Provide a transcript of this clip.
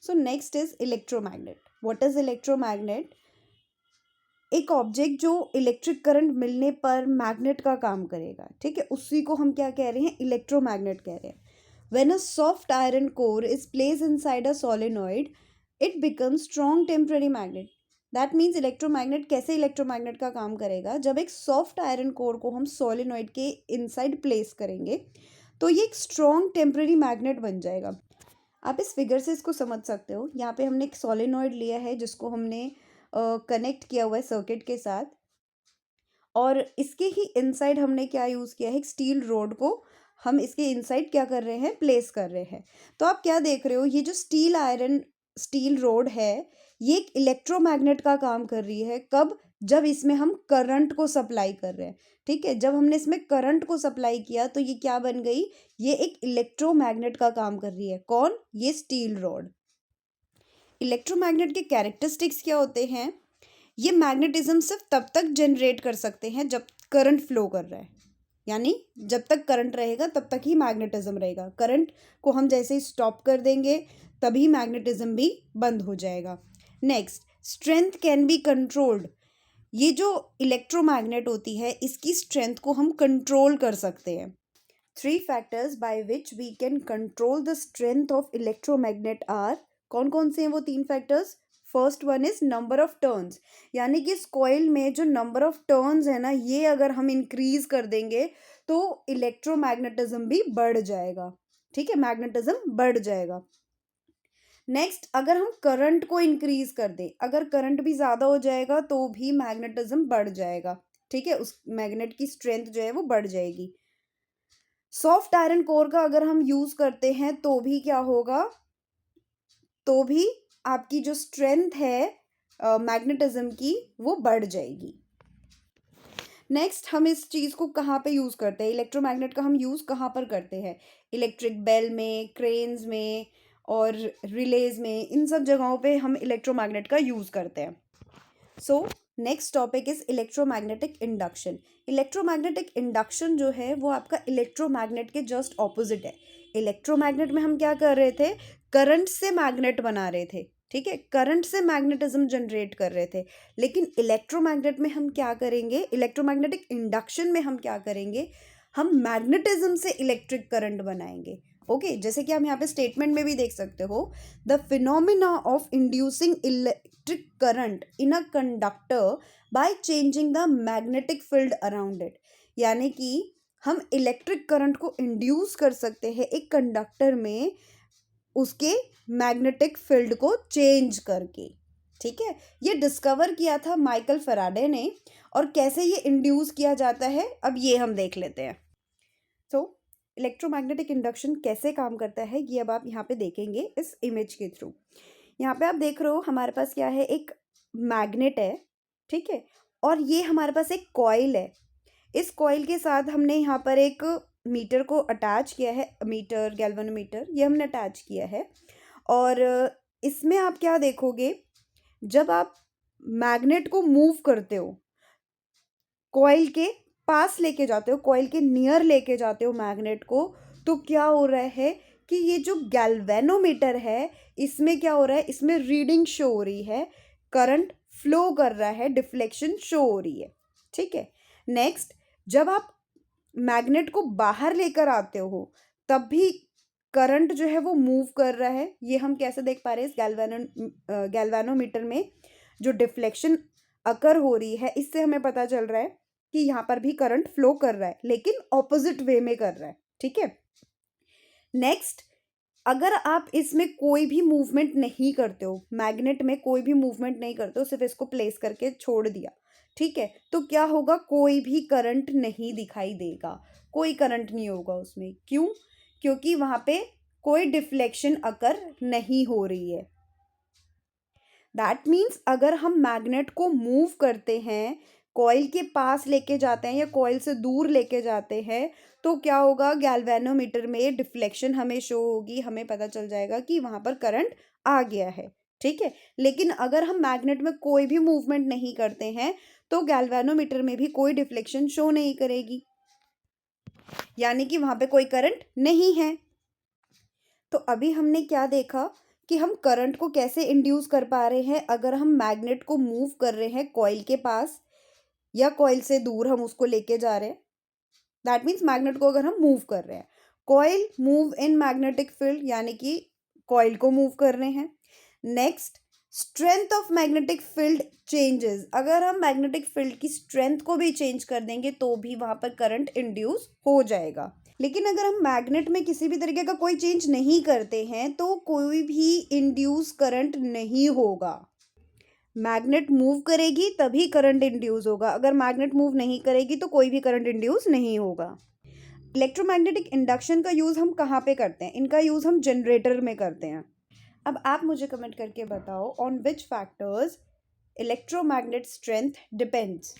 So next is electromagnet. What is electromagnet? एक object जो electric current मिलने पर मैग्नेट का काम करेगा, ठीक है, उसी को हम क्या कह रहे हैं? इलेक्ट्रोमैग्नेट कह रहे हैं. When a soft iron core is place inside a solenoid, it becomes strong temporary magnet. That means electromagnet कैसे इलेक्ट्रोमैग्नेट का काम करेगा? जब एक सॉफ्ट आयरन कोर को हम सोलेनॉइड के इनसाइड प्लेस करेंगे तो ये एक स्ट्रॉन्ग टेम्पररी मैग्नेट बन जाएगा. आप इस फिगर से इसको समझ सकते हो. यहाँ पे हमने एक सोलेनॉइड लिया है जिसको हमने कनेक्ट किया हुआ है सर्किट के साथ, और इसके ही इनसाइड हमने क्या यूज़ किया है? एक स्टील रोड को हम इसके इनसाइड क्या कर रहे हैं? प्लेस कर रहे हैं. तो आप क्या देख रहे हो? ये जो स्टील रोड है, ये एक इलेक्ट्रोमैग्नेट का काम कर रही है. कब? जब इसमें हम करंट को सप्लाई कर रहे हैं. ठीक है, जब हमने इसमें करंट को सप्लाई किया तो ये क्या बन गई? ये एक इलेक्ट्रोमैग्नेट का काम कर रही है. कौन? ये स्टील रॉड. इलेक्ट्रोमैग्नेट के कैरेक्टरिस्टिक्स क्या होते हैं? ये मैग्नेटिज्म सिर्फ तब तक जनरेट कर सकते हैं जब करंट फ्लो कर रहा है. यानी जब तक करंट रहेगा तब तक ही मैग्नेटिज्म रहेगा. करंट को हम जैसे ही स्टॉप कर देंगे तभी मैग्नेटिज्म भी बंद हो जाएगा. Next, strength can be controlled. ये जो इलेक्ट्रोमैग्नेट होती है इसकी स्ट्रेंथ को हम कंट्रोल कर सकते हैं. 3 factors by which we can control the strength of electromagnet are. कौन कौन से हैं वो 3 factors? First one is number of turns. यानी कि इस कॉइल में जो नंबर ऑफ टर्न्स है ना, ये अगर हम इंक्रीज कर देंगे तो इलेक्ट्रोमैग्नेटिज्म भी बढ़ जाएगा. ठीक है, मैग्नेटिज्म बढ़ जाएगा. नेक्स्ट, अगर हम करंट को इंक्रीज कर दें, अगर करंट भी ज़्यादा हो जाएगा तो भी मैग्नेटिज्म बढ़ जाएगा. ठीक है, उस मैग्नेट की स्ट्रेंथ जो है वो बढ़ जाएगी. सॉफ्ट आयरन कोर का अगर हम यूज़ करते हैं तो भी क्या होगा? तो भी आपकी जो स्ट्रेंथ है मैग्नेटिज्म की वो बढ़ जाएगी. नेक्स्ट, हम इस चीज़ को कहाँ पे यूज़ करते हैं? इलेक्ट्रोमैग्नेट का हम यूज़ कहाँ पर करते हैं? इलेक्ट्रिक बेल में, क्रेन्स में और रिलेज में, इन सब जगहों पे हम इलेक्ट्रोमैग्नेट का यूज़ करते हैं. So next topic is electromagnetic induction. Electromagnetic induction जो है वो आपका इलेक्ट्रोमैग्नेट के जस्ट ऑपोजिट है. इलेक्ट्रोमैग्नेट में हम क्या कर रहे थे? करंट से मैग्नेट बना रहे थे. ठीक है, करंट से मैग्नेटिज्म जनरेट कर रहे थे. लेकिन इलेक्ट्रोमैग्नेट में हम क्या करेंगे? इलेक्ट्रोमैग्नेटिक इंडक्शन में हम क्या करेंगे? हम मैग्नेटिज्म से इलेक्ट्रिक करंट बनाएंगे. ओके, जैसे कि हम यहाँ पे स्टेटमेंट में भी देख सकते हो, the phenomena of inducing electric current in a conductor by changing the magnetic field around it. यानी कि हम इलेक्ट्रिक करंट को इंड्यूस कर सकते हैं एक कंडक्टर में उसके मैग्नेटिक फील्ड को चेंज करके. ठीक है, ये डिस्कवर किया था माइकल फैराडे ने. और कैसे ये इंड्यूस किया जाता है अब ये हम देख लेते हैं. तो इलेक्ट्रोमैग्नेटिक इंडक्शन कैसे काम करता है ये अब आप यहाँ पे देखेंगे इस इमेज के थ्रू. यहाँ पे आप देख रहे हो हमारे पास क्या है? एक मैग्नेट है. ठीक है, और ये हमारे पास एक कॉइल है. इस कॉइल के साथ हमने यहाँ पर एक मीटर को अटैच किया है. मीटर, गैल्वेनोमीटर, ये हमने अटैच किया है. और इसमें आप क्या देखोगे? जब आप मैग्नेट को मूव करते हो, कॉइल के पास लेके जाते हो, कॉइल के नियर लेके जाते हो मैग्नेट को, तो क्या हो रहा है कि ये जो गैल्वेनोमीटर है इसमें क्या हो रहा है? इसमें रीडिंग शो हो रही है, करंट फ्लो कर रहा है, डिफ्लेक्शन शो हो रही है. ठीक है. नेक्स्ट, जब आप मैग्नेट को बाहर लेकर आते हो तब भी करंट जो है वो मूव कर रहा है. ये हम कैसे देख पा रहे हैं? इस गैल्वेनोमीटर में जो डिफ्लेक्शन अकर हो रही है इससे हमें पता चल रहा है कि यहाँ पर भी करंट फ्लो कर रहा है, लेकिन ऑपोजिट वे में कर रहा है. ठीक है. नेक्स्ट, अगर आप इसमें कोई भी मूवमेंट नहीं करते हो, मैग्नेट में कोई भी मूवमेंट नहीं करते हो, सिर्फ इसको प्लेस करके छोड़ दिया, ठीक है, तो क्या होगा? कोई भी करंट नहीं दिखाई देगा, कोई करंट नहीं होगा उसमें. क्यों? क्योंकि वहाँ पे कोई डिफ्लेक्शन अकर नहीं हो रही है. दैट मीन्स अगर हम मैग्नेट को मूव करते हैं, कॉइल के पास लेके जाते हैं या कॉइल से दूर लेके जाते हैं, तो क्या होगा? गैल्वेनोमीटर में डिफ्लेक्शन हमें शो होगी, हमें पता चल जाएगा कि वहाँ पर करंट आ गया है. ठीक है. लेकिन अगर हम मैग्नेट में कोई भी मूवमेंट नहीं करते हैं तो गैल्वेनोमीटर में भी कोई डिफ्लेक्शन शो नहीं करेगी, यानी कि वहाँ पे कोई करंट नहीं है. तो अभी हमने क्या देखा कि हम करंट को कैसे इंड्यूस कर पा रहे हैं अगर हम मैग्नेट को मूव कर रहे हैं कॉइल के पास या कॉइल से दूर हम उसको लेके जा रहे हैं। दैट मीन्स मैग्नेट को अगर हम मूव कर रहे हैं, coil move in magnetic field यानी कि कॉइल को मूव कर रहे हैं। Next, strength of magnetic field changes, अगर हम मैग्नेटिक फील्ड की स्ट्रेंथ को भी चेंज कर देंगे तो भी वहाँ पर करंट इंड्यूस हो जाएगा। लेकिन अगर हम मैग्नेट में किसी भी तरीके का कोई चेंज नहीं करते हैं तो कोई भी इंड्यूस करंट नहीं होगा। मैग्नेट मूव करेगी तभी करंट इंड्यूस होगा, अगर मैग्नेट मूव नहीं करेगी तो कोई भी करंट इंड्यूस नहीं होगा। इलेक्ट्रोमैग्नेटिक इंडक्शन का यूज़ हम कहाँ पे करते हैं? इनका यूज़ हम जनरेटर में करते हैं। अब आप मुझे कमेंट करके बताओ, on which factors electromagnet strength depends.